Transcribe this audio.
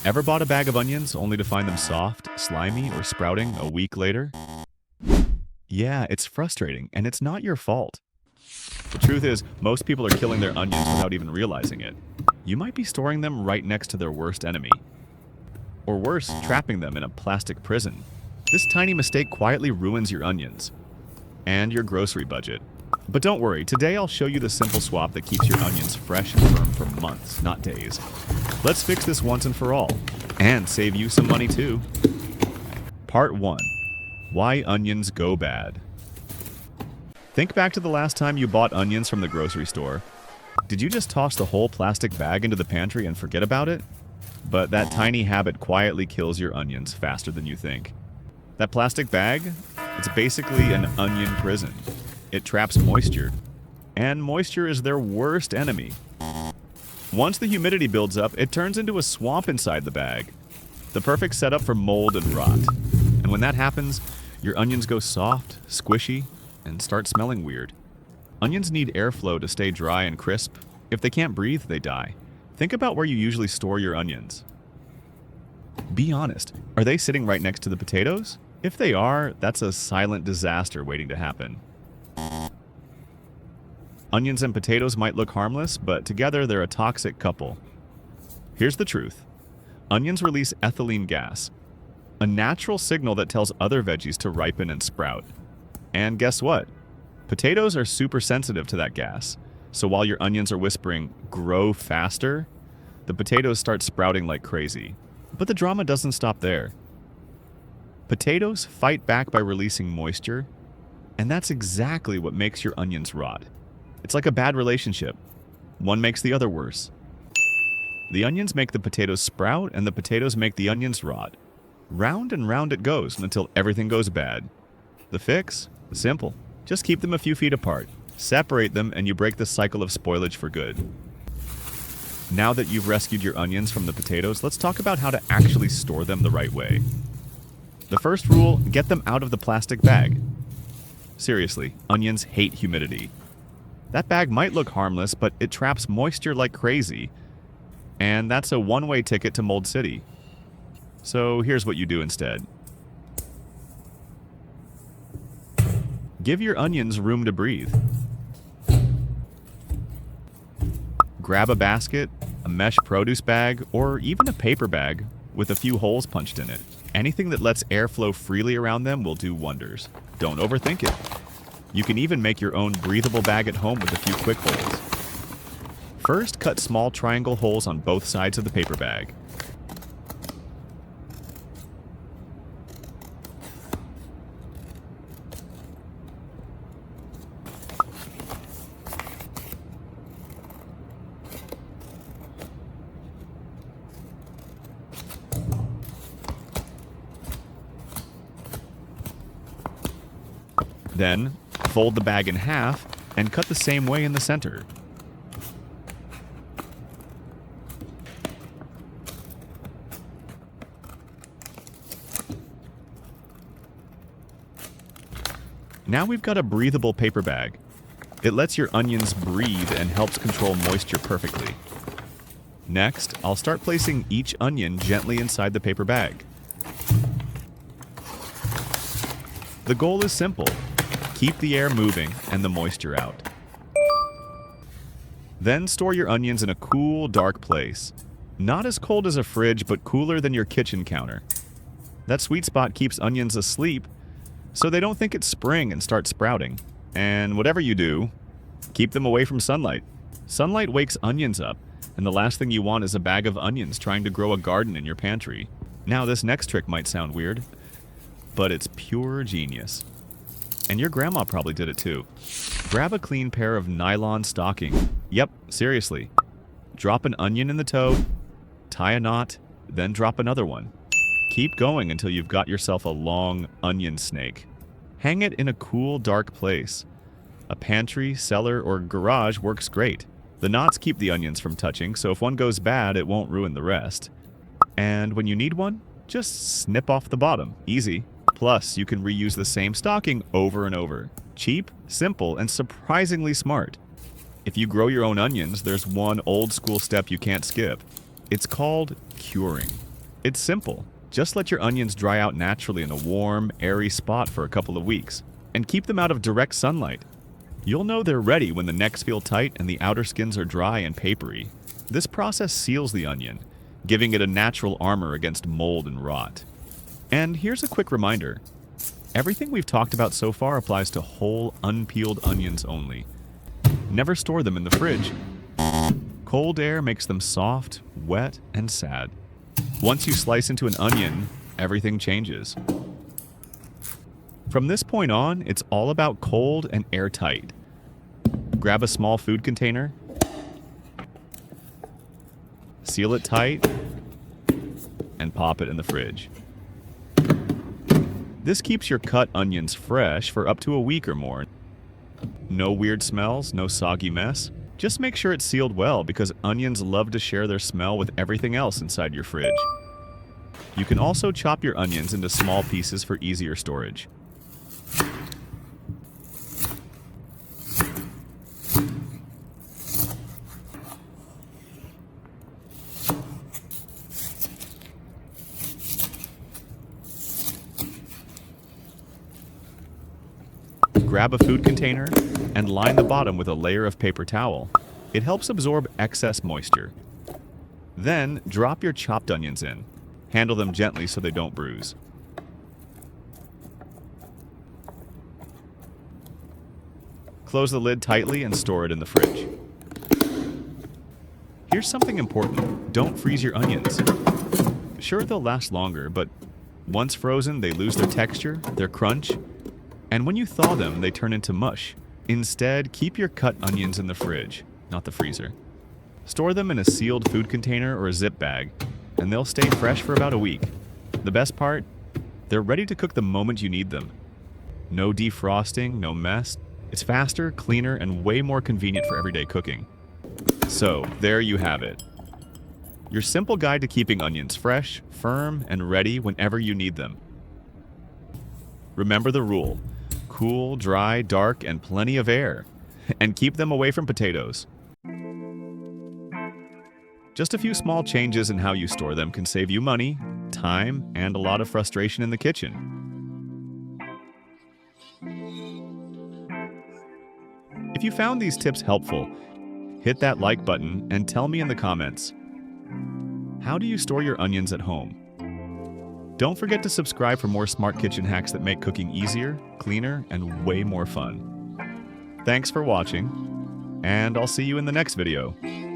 Ever bought a bag of onions only to find them soft, slimy, or sprouting a week later? Yeah, it's frustrating, and it's not your fault. The truth is, most people are killing their onions without even realizing it. You might be storing them right next to their worst enemy. Or worse, trapping them in a plastic prison. This tiny mistake quietly ruins your onions and your grocery budget. But don't worry, today I'll show you the simple swap that keeps your onions fresh and firm for months, not days. Let's fix this once and for all, and save you some money too. Part 1. Why onions go bad. Think back to the last time you bought onions from the grocery store. Did you just toss the whole plastic bag into the pantry and forget about it? But that tiny habit quietly kills your onions faster than you think. That plastic bag? It's basically an onion prison. It traps moisture, and moisture is their worst enemy. Once the humidity builds up, it turns into a swamp inside the bag. The perfect setup for mold and rot. And when that happens, your onions go soft, squishy, and start smelling weird. Onions need airflow to stay dry and crisp. If they can't breathe, they die. Think about where you usually store your onions. Be honest, are they sitting right next to the potatoes? If they are, that's a silent disaster waiting to happen. Onions and potatoes might look harmless, but together they're a toxic couple. Here's the truth. Onions release ethylene gas, a natural signal that tells other veggies to ripen and sprout. And guess what? Potatoes are super sensitive to that gas. So while your onions are whispering, "Grow faster," the potatoes start sprouting like crazy. But the drama doesn't stop there. Potatoes fight back by releasing moisture, and that's exactly what makes your onions rot. It's like a bad relationship. One makes the other worse. The onions make the potatoes sprout, and the potatoes make the onions rot. Round and round it goes until everything goes bad. The fix? Simple. Just keep them a few feet apart. Separate them, and you break the cycle of spoilage for good. Now that you've rescued your onions from the potatoes, let's talk about how to actually store them the right way. The first rule, get them out of the plastic bag. Seriously, onions hate humidity. That bag might look harmless, but it traps moisture like crazy. And that's a one-way ticket to Mold City. So here's what you do instead. Give your onions room to breathe. Grab a basket, a mesh produce bag, or even a paper bag with a few holes punched in it. Anything that lets air flow freely around them will do wonders. Don't overthink it. You can even make your own breathable bag at home with a few quick holes. First, cut small triangle holes on both sides of the paper bag. Then, fold the bag in half and cut the same way in the center. Now we've got a breathable paper bag. It lets your onions breathe and helps control moisture perfectly. Next, I'll start placing each onion gently inside the paper bag. The goal is simple. Keep the air moving and the moisture out. Then store your onions in a cool, dark place. Not as cold as a fridge, but cooler than your kitchen counter. That sweet spot keeps onions asleep, so they don't think it's spring and start sprouting. And whatever you do, keep them away from sunlight. Sunlight wakes onions up, and the last thing you want is a bag of onions trying to grow a garden in your pantry. Now, this next trick might sound weird, but it's pure genius. And your grandma probably did it too. Grab a clean pair of nylon stocking. Yep, seriously. Drop an onion in the toe, tie a knot, then drop another one. Keep going until you've got yourself a long onion snake. Hang it in a cool, dark place. A pantry, cellar, or garage works great. The knots keep the onions from touching, so if one goes bad, it won't ruin the rest. And when you need one, just snip off the bottom. Easy. Plus, you can reuse the same stocking over and over. Cheap, simple, and surprisingly smart. If you grow your own onions, there's one old school step you can't skip. It's called curing. It's simple. Just let your onions dry out naturally in a warm, airy spot for a couple of weeks, and keep them out of direct sunlight. You'll know they're ready when the necks feel tight and the outer skins are dry and papery. This process seals the onion, giving it a natural armor against mold and rot. And here's a quick reminder. Everything we've talked about so far applies to whole, unpeeled onions only. Never store them in the fridge. Cold air makes them soft, wet, and sad. Once you slice into an onion, everything changes. From this point on, it's all about cold and airtight. Grab a small food container, seal it tight, and pop it in the fridge. This keeps your cut onions fresh for up to a week or more. No weird smells, no soggy mess. Just make sure it's sealed well because onions love to share their smell with everything else inside your fridge. You can also chop your onions into small pieces for easier storage. Grab a food container and line the bottom with a layer of paper towel. It helps absorb excess moisture. Then, drop your chopped onions in. Handle them gently so they don't bruise. Close the lid tightly and store it in the fridge. Here's something important. Don't freeze your onions. Sure, they'll last longer, but once frozen, they lose their texture, their crunch, and when you thaw them, they turn into mush. Instead, keep your cut onions in the fridge, not the freezer. Store them in a sealed food container or a zip bag, and they'll stay fresh for about a week. The best part? They're ready to cook the moment you need them. No defrosting, no mess. It's faster, cleaner, and way more convenient for everyday cooking. So, there you have it. Your simple guide to keeping onions fresh, firm, and ready whenever you need them. Remember the rule. Cool, dry, dark, and plenty of air. And keep them away from potatoes. Just a few small changes in how you store them can save you money, time, and a lot of frustration in the kitchen. If you found these tips helpful, hit that like button and tell me in the comments, how do you store your onions at home? Don't forget to subscribe for more smart kitchen hacks that make cooking easier, cleaner, and way more fun. Thanks for watching, and I'll see you in the next video.